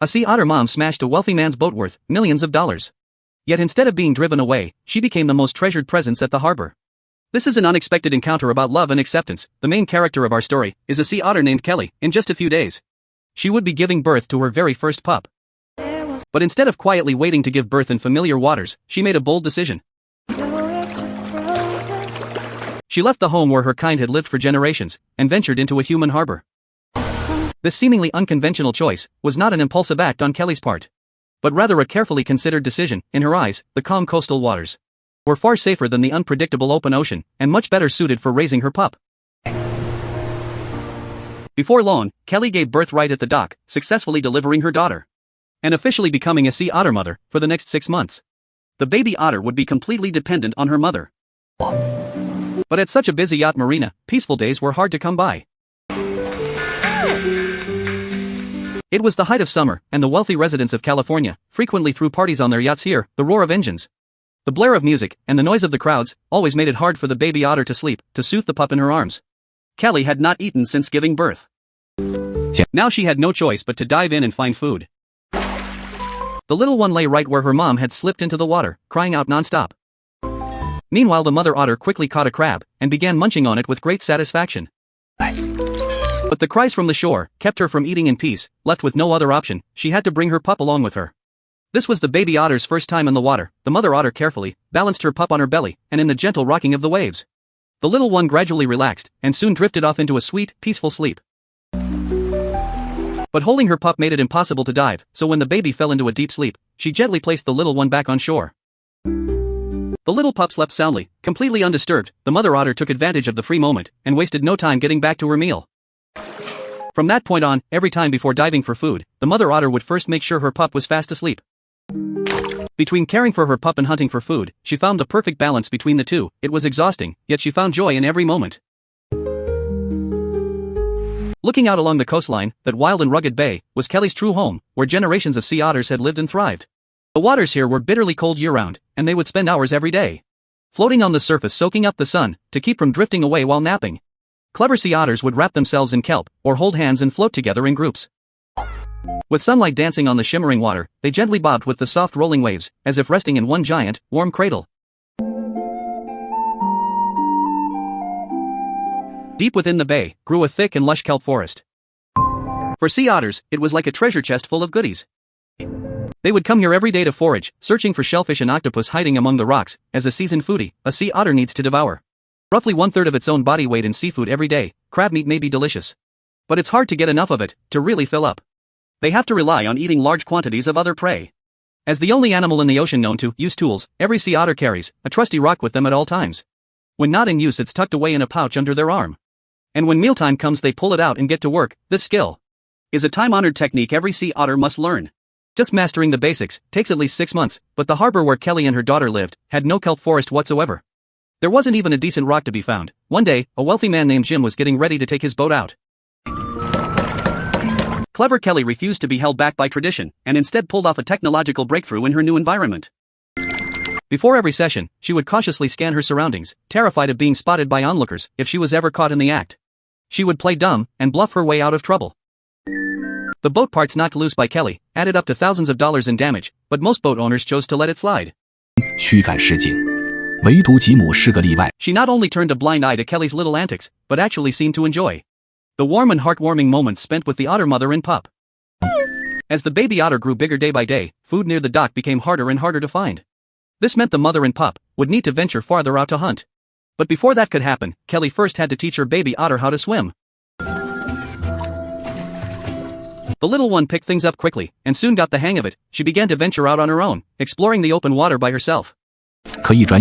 A sea otter mom smashed a wealthy man's boat worth millions of dollars. Yet instead of being driven away, she became the most treasured presence at the harbor. This is an unexpected encounter about love and acceptance. The main character of our story is a sea otter named Kelly. In just a few days, she would be giving birth to her very first pup. But instead of quietly waiting to give birth in familiar waters, she made a bold decision. She left the home where her kind had lived for generations, and ventured into a human harbor. This seemingly unconventional choice was not an impulsive act on Kelly's part, but rather a carefully considered decision. In her eyes, the calm coastal waters were far safer than the unpredictable open ocean, and much better suited for raising her pup. Before long, Kelly gave birth right at the dock, successfully delivering her daughter, and officially becoming a sea otter mother. For the next 6 months, the baby otter would be completely dependent on her mother. But at such a busy yacht marina, peaceful days were hard to come by. It was the height of summer, and the wealthy residents of California frequently threw parties on their yachts here. The roar of engines, the blare of music, and the noise of the crowds always made it hard for the baby otter to sleep, to soothe the pup in her arms. Kelly had not eaten since giving birth. Now she had no choice but to dive in and find food. The little one lay right where her mom had slipped into the water, crying out non-stop. Meanwhile, the mother otter quickly caught a crab and began munching on it with great satisfaction. But the cries from the shore kept her from eating in peace. Left with no other option, she had to bring her pup along with her. This was the baby otter's first time in the water. The mother otter carefully balanced her pup on her belly, and in the gentle rocking of the waves, the little one gradually relaxed, and soon drifted off into a sweet, peaceful sleep. But holding her pup made it impossible to dive, so when the baby fell into a deep sleep, she gently placed the little one back on shore. The little pup slept soundly, completely undisturbed. The mother otter took advantage of the free moment, and wasted no time getting back to her meal. From that point on, every time before diving for food, the mother otter would first make sure her pup was fast asleep. Between caring for her pup and hunting for food, she found the perfect balance between the two. It was exhausting, yet she found joy in every moment. Looking out along the coastline, that wild and rugged bay was Kelly's true home, where generations of sea otters had lived and thrived. The waters here were bitterly cold year-round, and they would spend hours every day floating on the surface soaking up the sun, to keep from drifting away while napping. Clever sea otters would wrap themselves in kelp, or hold hands and float together in groups. With sunlight dancing on the shimmering water, they gently bobbed with the soft rolling waves, as if resting in one giant, warm cradle. Deep within the bay, grew a thick and lush kelp forest. For sea otters, it was like a treasure chest full of goodies. They would come here every day to forage, searching for shellfish and octopus hiding among the rocks. As a seasoned foodie, a sea otter needs to devour roughly 1/3 of its own body weight in seafood every day. Crab meat may be delicious, but it's hard to get enough of it to really fill up. They have to rely on eating large quantities of other prey. As the only animal in the ocean known to use tools, every sea otter carries a trusty rock with them at all times. When not in use, it's tucked away in a pouch under their arm. And when mealtime comes, they pull it out and get to work. This skill is a time-honored technique every sea otter must learn. Just mastering the basics takes at least 6 months, but the harbor where Kelly and her daughter lived had no kelp forest whatsoever. There wasn't even a decent rock to be found. One day, a wealthy man named Jim was getting ready to take his boat out. Clever Kelly refused to be held back by tradition, and instead pulled off a technological breakthrough in her new environment. Before every session, she would cautiously scan her surroundings, terrified of being spotted by onlookers if she was ever caught in the act. She would play dumb and bluff her way out of trouble. The boat parts knocked loose by Kelly added up to thousands of dollars in damage, but most boat owners chose to let it slide. 驱赶示警，唯独吉姆是个例外。 She not only turned a blind eye to Kelly's little antics, but actually seemed to enjoy the warm and heartwarming moments spent with the otter mother and pup. As the baby otter grew bigger day by day, food near the dock became harder and harder to find. This meant the mother and pup would need to venture farther out to hunt. But before that could happen, Kelly first had to teach her baby otter how to swim. The little one picked things up quickly, and soon got the hang of it. She began to venture out on her own, exploring the open water by herself. 可以转